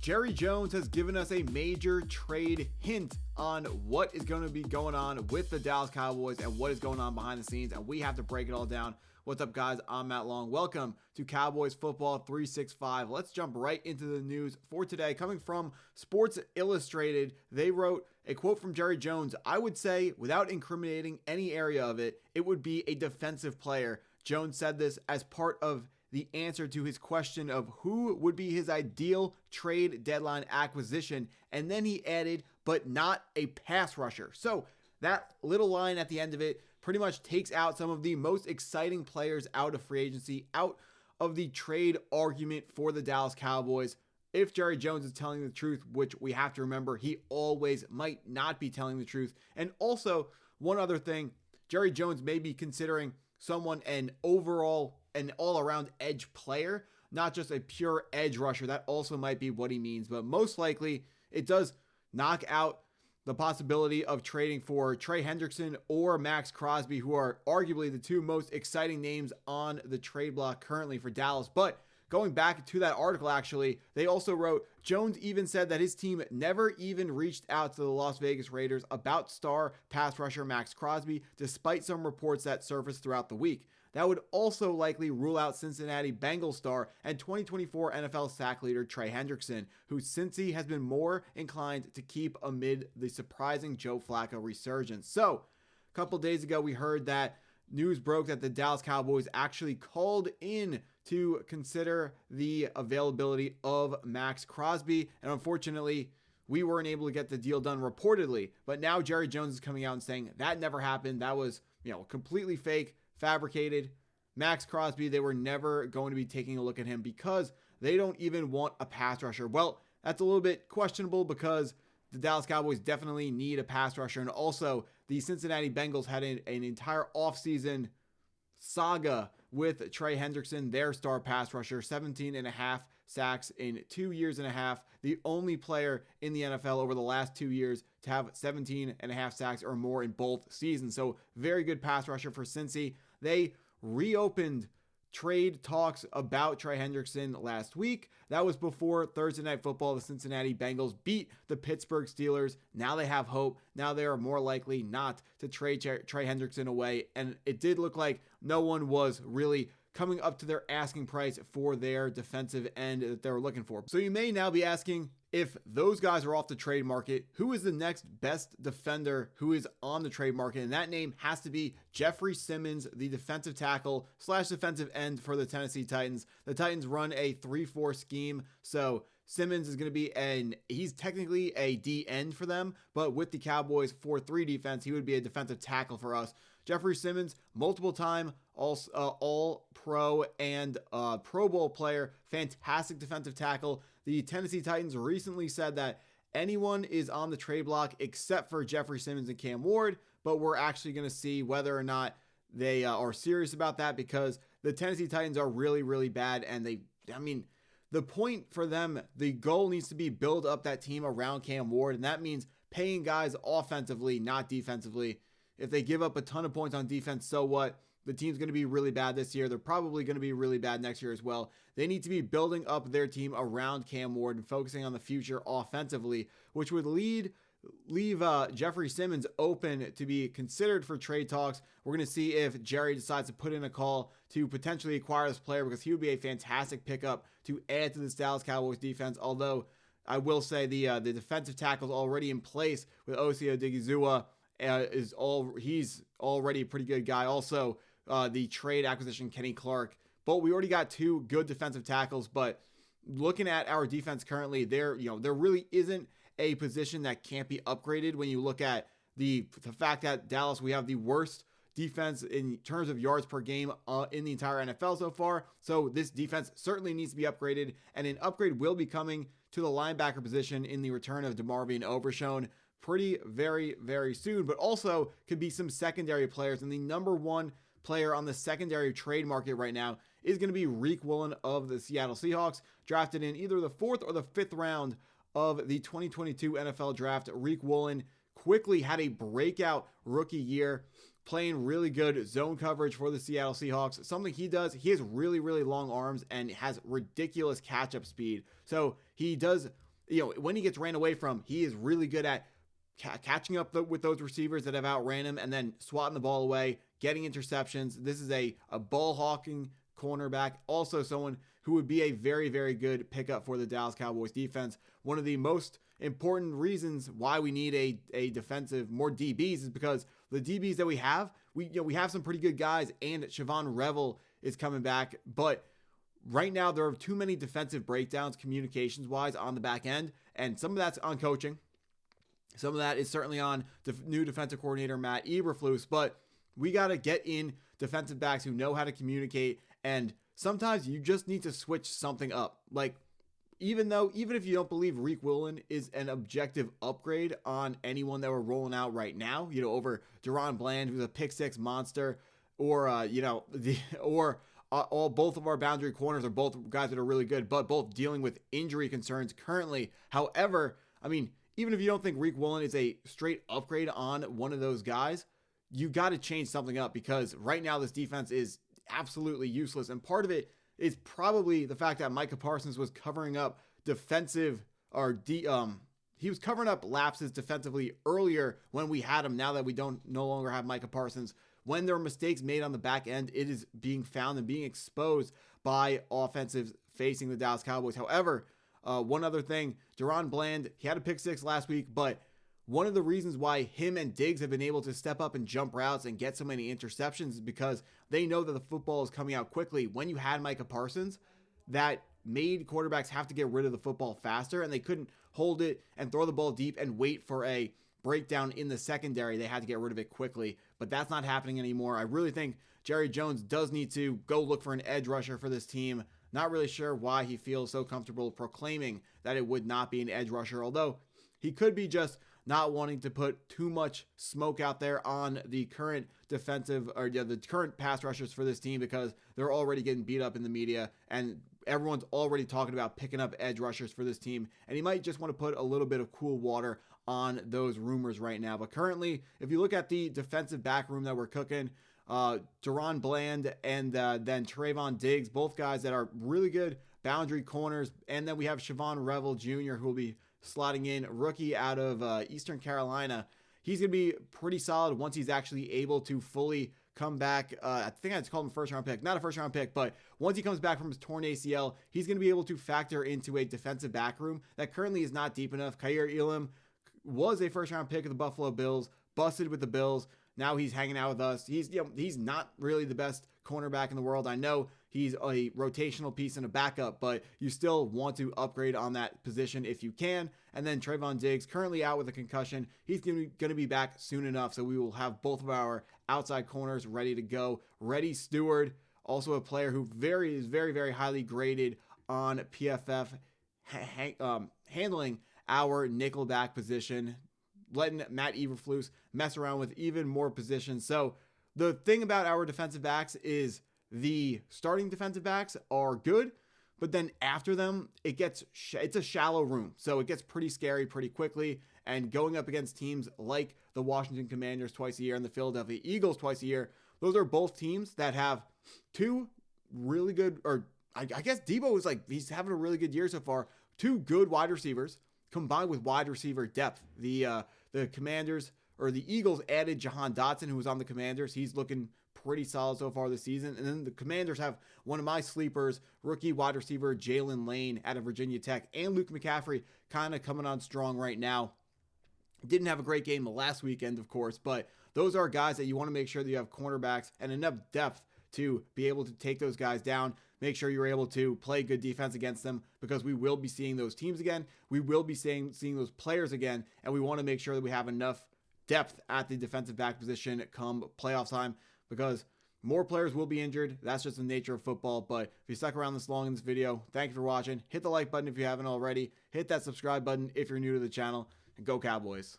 Jerry Jones has given us a major trade hint on what is going to be going on with the Dallas Cowboys and what is going on behind the scenes, and we have to break it all down. What's up, guys? I'm Matt Long. Welcome to Cowboys Football 365. Let's jump right into the news for today. Coming from Sports Illustrated, they wrote a quote from Jerry Jones. I would say, without incriminating any area of it, it would be a defensive player. Jones said this as part of the answer to his question of who would be his ideal trade deadline acquisition. And then he added, but not a pass rusher. So that little line at the end of it pretty much takes out some of the most exciting players out of free agency, out of the trade argument for the Dallas Cowboys. If Jerry Jones is telling the truth, which we have to remember, he always might not be telling the truth. And also, one other thing, Jerry Jones may be considering someone an all-around edge player, not just a pure edge rusher. That also might be what he means, but most likely it does knock out the possibility of trading for Trey Hendrickson or Max Crosby, who are arguably the two most exciting names on the trade block currently for Dallas. But going back to that article, actually, they also wrote, Jones even said that his team never even reached out to the Las Vegas Raiders about star pass rusher Max Crosby, despite some reports that surfaced throughout the week. That would also likely rule out Cincinnati Bengals star and 2024 NFL sack leader Trey Hendrickson, who Cincy has been more inclined to keep amid the surprising Joe Flacco resurgence. So, a couple days ago, we heard that news broke that the Dallas Cowboys actually called in to consider the availability of Max Crosby, and unfortunately, we weren't able to get the deal done reportedly. But now Jerry Jones is coming out and saying that never happened. That was, completely fake, fabricated. Max Crosby, they were never going to be taking a look at him because they don't even want a pass rusher. Well, that's a little bit questionable because the Dallas Cowboys definitely need a pass rusher. And also, the Cincinnati Bengals had an entire offseason saga with Trey Hendrickson, their star pass rusher, 17 and a half sacks in 2 years and a half. The only player in the NFL over the last 2 years to have 17 and a half sacks or more in both seasons. So very good pass rusher for Cincy. They reopened trade talks about Trey Hendrickson last week. That was before Thursday Night Football. The Cincinnati Bengals beat the Pittsburgh Steelers. Now they have hope. Now they are more likely not to trade Trey Hendrickson away. And it did look like no one was really coming up to their asking price for their defensive end that they were looking for. So you may now be asking, if those guys are off the trade market, who is the next best defender who is on the trade market? And that name has to be Jeffrey Simmons, the defensive tackle / defensive end for the Tennessee Titans. The Titans run a 3-4 scheme, so Simmons is going to be he's technically a D end for them, but with the Cowboys 4-3 defense, he would be a defensive tackle for us. Jeffrey Simmons, multiple time all-pro and Pro Bowl player, fantastic defensive tackle. The Tennessee Titans recently said that anyone is on the trade block except for Jeffrey Simmons and Cam Ward, but we're actually going to see whether or not they are serious about that because the Tennessee Titans are really, really bad, and the point for them, the goal needs to be build up that team around Cam Ward, and that means paying guys offensively, not defensively. If they give up a ton of points on defense, so what? The team's going to be really bad this year. They're probably going to be really bad next year as well. They need to be building up their team around Cam Ward and focusing on the future offensively, which would leave Jeffrey Simmons open to be considered for trade talks. We're going to see if Jerry decides to put in a call to potentially acquire this player because he would be a fantastic pickup to add to this Dallas Cowboys defense. Although I will say the defensive tackle is already in place with Osi Odigizua. He's already a pretty good guy. Also, the trade acquisition, Kenny Clark. But we already got two good defensive tackles. But looking at our defense currently, there really isn't a position that can't be upgraded when you look at the fact that Dallas, we have the worst defense in terms of yards per game in the entire NFL so far. So this defense certainly needs to be upgraded, and an upgrade will be coming to the linebacker position in the return of DeMarvion Overshown very, very soon, but also could be some secondary players. And the number one player on the secondary trade market right now is going to be Reek Woolen of the Seattle Seahawks, drafted in either the 4th or the 5th round of the 2022 NFL draft. Reek Woolen quickly had a breakout rookie year, playing really good zone coverage for the Seattle Seahawks. Something he does, he has really, really long arms and has ridiculous catch-up speed. So he does when he gets ran away from, he is really good at catching up with those receivers that have outran him and then swatting the ball away, getting interceptions. This is a ball hawking cornerback, also someone who would be a very, very good pickup for the Dallas Cowboys defense. One of the most important reasons why we need a defensive, more DBs, is because the DBs that we have some pretty good guys, and Siobhan Revel is coming back, but right now there are too many defensive breakdowns communications wise on the back end, and some of that's on coaching. Some of that is certainly on the new defensive coordinator, Matt Eberflus, but we got to get in defensive backs who know how to communicate, and sometimes you just need to switch something up. Like, even if you don't believe Reek Willen is an objective upgrade on anyone that we're rolling out right now, over Deron Bland, who's a pick six monster, or, both of our boundary corners are both guys that are really good, but both dealing with injury concerns currently. However, even if you don't think Reek Willen is a straight upgrade on one of those guys, you got to change something up, because right now this defense is absolutely useless. And part of it is probably the fact that Micah Parsons was covering up he was covering up lapses defensively earlier when we had him. Now that we no longer have Micah Parsons, when there are mistakes made on the back end, it is being found and being exposed by offensives facing the Dallas Cowboys. However, one other thing, Deron Bland, he had a pick six last week, but one of the reasons why him and Diggs have been able to step up and jump routes and get so many interceptions is because they know that the football is coming out quickly. When you had Micah Parsons, that made quarterbacks have to get rid of the football faster, and they couldn't hold it and throw the ball deep and wait for a breakdown in the secondary. They had to get rid of it quickly, but that's not happening anymore. I really think Jerry Jones does need to go look for an edge rusher for this team. Not really sure why he feels so comfortable proclaiming that it would not be an edge rusher, although he could be just not wanting to put too much smoke out there on the current the current pass rushers for this team, because they're already getting beat up in the media and everyone's already talking about picking up edge rushers for this team. And he might just want to put a little bit of cool water on those rumors right now. But currently, if you look at the defensive back room that we're cooking, Deron Bland and then Trevon Diggs, both guys that are really good boundary corners. And then we have Siobhan Revel Jr., who will be slotting in, rookie out of Eastern Carolina. He's going to be pretty solid once he's actually able to fully come back. I think I'd call him a first-round pick. Not a first-round pick, but once he comes back from his torn ACL, he's going to be able to factor into a defensive back room that currently is not deep enough. Kaiir Elam was a first-round pick of the Buffalo Bills, busted with the Bills. Now he's hanging out with us. He's not really the best cornerback in the world. I know he's a rotational piece and a backup, but you still want to upgrade on that position if you can. And then Trevon Diggs, currently out with a concussion. He's going to be back soon enough, so we will have both of our outside corners ready to go. Reddy Stewart, also a player who is very, very highly graded on PFF, handling our nickelback position, letting Matt Eberflus mess around with even more positions. So the thing about our defensive backs is the starting defensive backs are good, but then after them, it's a shallow room. So it gets pretty scary pretty quickly. And going up against teams like the Washington Commanders twice a year and the Philadelphia Eagles twice a year, those are both teams that have two really good, or I guess Debo is he's having a really good year so far. Two good wide receivers combined with wide receiver depth. The Commanders, or the Eagles, added Jahan Dotson, who was on the Commanders. He's looking pretty solid so far this season. And then the Commanders have one of my sleepers, rookie wide receiver Jalen Lane out of Virginia Tech, and Luke McCaffrey kind of coming on strong right now. Didn't have a great game last weekend, of course, but those are guys that you want to make sure that you have cornerbacks and enough depth to be able to take those guys down. Make sure you're able to play good defense against them, because we will be seeing those teams again. We will be seeing those players again, and we want to make sure that we have enough depth at the defensive back position come playoff time, because more players will be injured. That's just the nature of football. But if you stuck around this long in this video, thank you for watching. Hit the like button if you haven't already. Hit that subscribe button if you're new to the channel. And go Cowboys.